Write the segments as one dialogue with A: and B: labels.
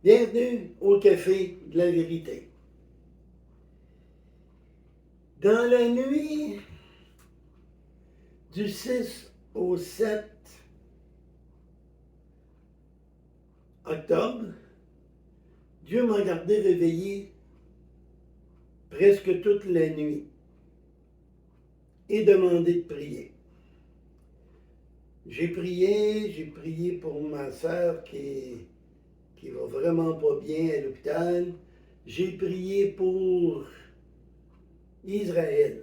A: Bienvenue au Café de la Vérité. Dans la nuit du 6 au 7 octobre, Dieu m'a gardé réveillé presque toute la nuit et demandé de prier. J'ai prié pour ma sœur qui va vraiment pas bien à l'hôpital. J'ai prié pour Israël,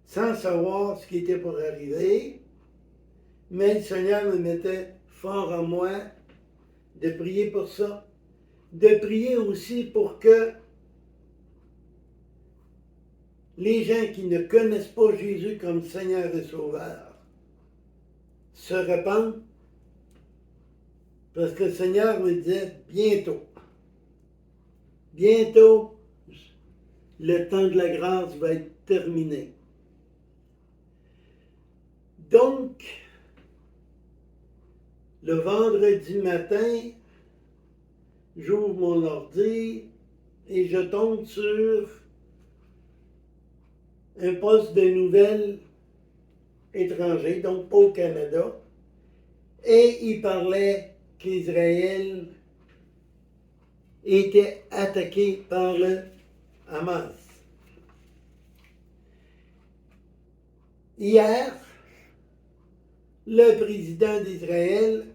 A: sans savoir ce qui était pour arriver, mais le Seigneur me mettait fort en moi de prier pour ça, de prier aussi pour que les gens qui ne connaissent pas Jésus comme Seigneur et Sauveur se repentent, parce que le Seigneur me disait bientôt, le temps de la grâce va être terminé. Donc, le vendredi matin, j'ouvre mon ordi et je tombe sur un poste de nouvelles étranger, donc pas au Canada, et il parlait qu'Israël était attaqué par le Hamas. Hier, le président d'Israël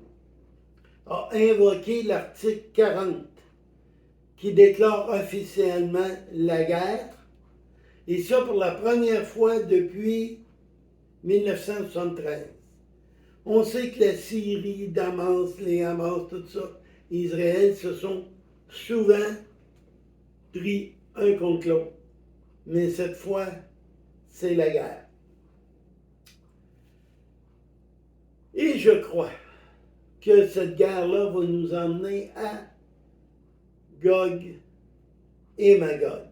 A: a invoqué l'article 40 qui déclare officiellement la guerre, et ça pour la première fois depuis 1973. On sait que la Syrie, Damas, les Hamas, tout ça, Israël se sont souvent pris un contre l'autre. Mais cette fois, c'est la guerre. Et je crois que cette guerre-là va nous emmener à Gog et Magog.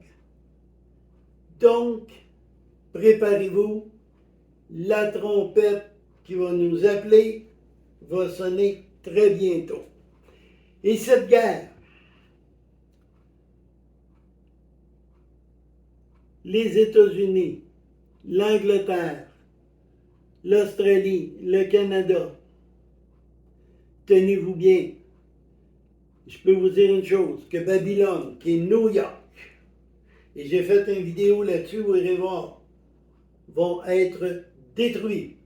A: Donc, préparez-vous, la trompette qui va nous appeler va sonner très bientôt. Et cette guerre, les États-Unis, l'Angleterre, l'Australie, le Canada, tenez-vous bien, je peux vous dire une chose, que Babylone, qui est New York, et j'ai fait une vidéo là-dessus, vous irez voir, vont être détruits.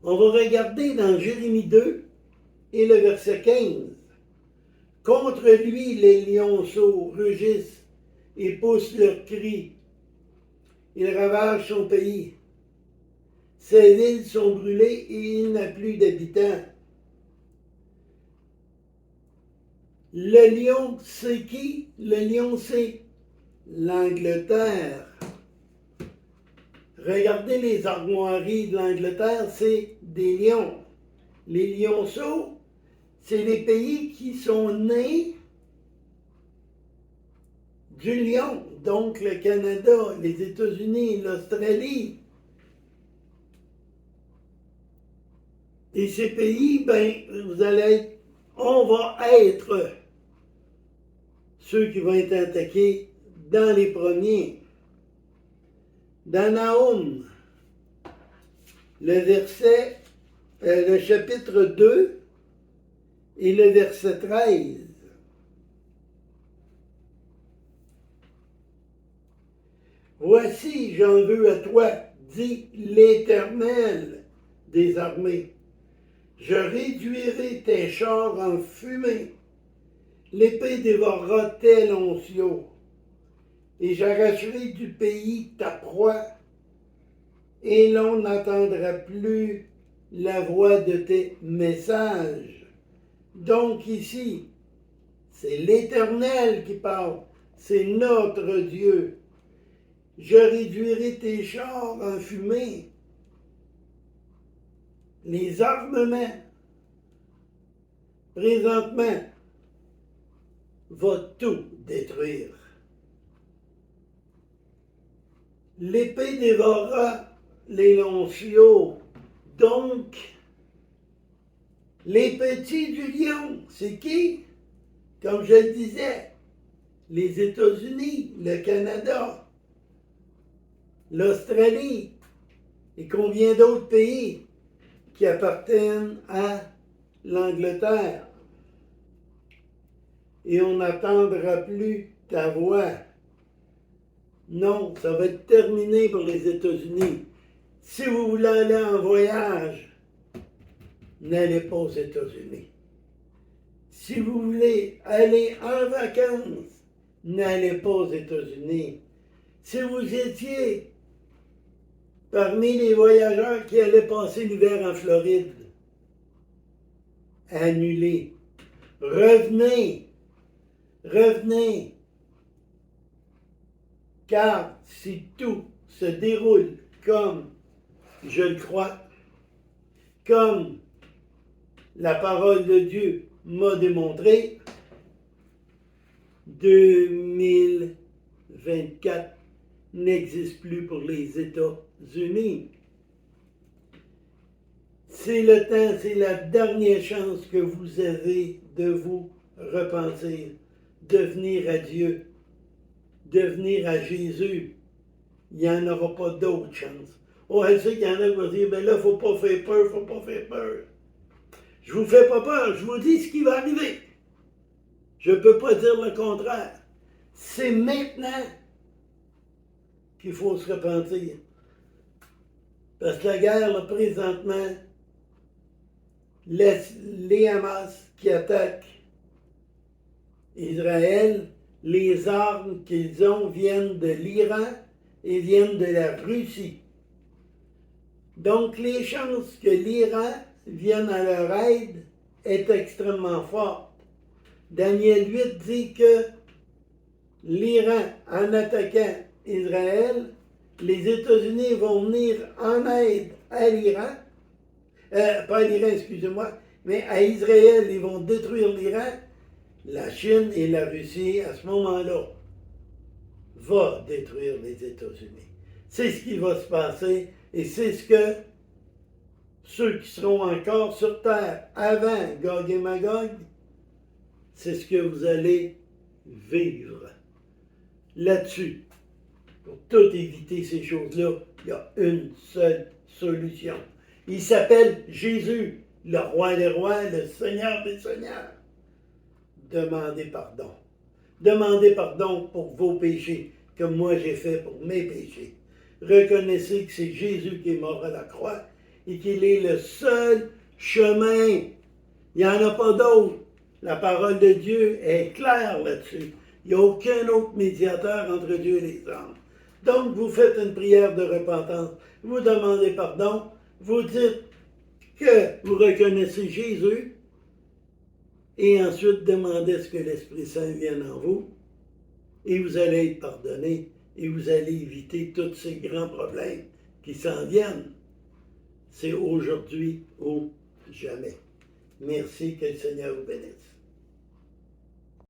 A: On va regarder dans Jérémie 2 et le verset 15. Contre lui, les lionceaux rugissent et poussent leurs cris. Ils ravagent son pays. Ses villes sont brûlées et il n'a plus d'habitants. Le lion, c'est qui? Le lion, c'est l'Angleterre. Regardez les armoiries de l'Angleterre, c'est des lions. Les lionceaux, c'est les pays qui sont nés du lion. Donc le Canada, les États-Unis, l'Australie. Et ces pays, on va être ceux qui vont être attaqués dans les premiers. Dans Nahum, le chapitre 2 et le verset 13. Voici, j'en veux à toi, dit l'Éternel des armées. Je réduirai tes chars en fumée. L'épée dévorera tes lonceaux. Et j'arracherai du pays ta proie, et l'on n'entendra plus la voix de tes messages. Donc ici, c'est l'Éternel qui parle, c'est notre Dieu. Je réduirai tes chars en fumée. Les armements, présentement, vont tout détruire. L'épée dévorera les lonceaux. Donc, les petits du lion, c'est qui? comme je le disais, les États-Unis, le Canada, l'Australie et combien d'autres pays qui appartiennent à l'Angleterre. Et on n'entendra plus ta voix. Non, ça va être terminé pour les États-Unis. Si vous voulez aller en voyage, n'allez pas aux États-Unis. Si vous voulez aller en vacances, n'allez pas aux États-Unis. Si vous étiez parmi les voyageurs qui allaient passer l'hiver en Floride, annulez. Revenez. Revenez. Car si tout se déroule comme je le crois, comme la parole de Dieu m'a démontré, 2024 n'existe plus pour les États-Unis. C'est le temps, c'est la dernière chance que vous avez de vous repentir, de venir à Dieu, de venir à Jésus. Il n'y en aura pas d'autre chance. Oh, elle sait qu'il y en a qui vont dire, ben là, il ne faut pas faire peur, il ne faut pas faire peur. Je ne vous fais pas peur, je vous dis ce qui va arriver. Je ne peux pas dire le contraire. C'est maintenant qu'il faut se repentir. Parce que la guerre, là, présentement, les Hamas qui attaquent Israël, les armes qu'ils ont viennent de l'Iran et viennent de la Russie. Donc, les chances que l'Iran vienne à leur aide est extrêmement forte. Daniel 8 dit que l'Iran, en attaquant Israël, les États-Unis vont venir en aide à l'Iran, pas à l'Iran, excusez-moi, mais à Israël, ils vont détruire l'Iran. La Chine et la Russie, à ce moment-là, vont détruire les États-Unis. C'est ce qui va se passer et c'est ce que ceux qui seront encore sur Terre avant Gog et Magog, c'est ce que vous allez vivre. Là-dessus, pour tout éviter ces choses-là, il y a une seule solution. Il s'appelle Jésus, le roi des rois, le Seigneur des seigneurs. Demandez pardon. Demandez pardon pour vos péchés, comme moi j'ai fait pour mes péchés. Reconnaissez que c'est Jésus qui est mort à la croix et qu'il est le seul chemin. Il n'y en a pas d'autre. La parole de Dieu est claire là-dessus. Il n'y a aucun autre médiateur entre Dieu et les hommes. Donc, vous faites une prière de repentance. Vous demandez pardon. Vous dites que vous reconnaissez Jésus. Et ensuite, demandez à ce que l'Esprit Saint vienne en vous. Et vous allez être pardonné. Et vous allez éviter tous ces grands problèmes qui s'en viennent. C'est aujourd'hui ou jamais. Merci, que le Seigneur vous bénisse.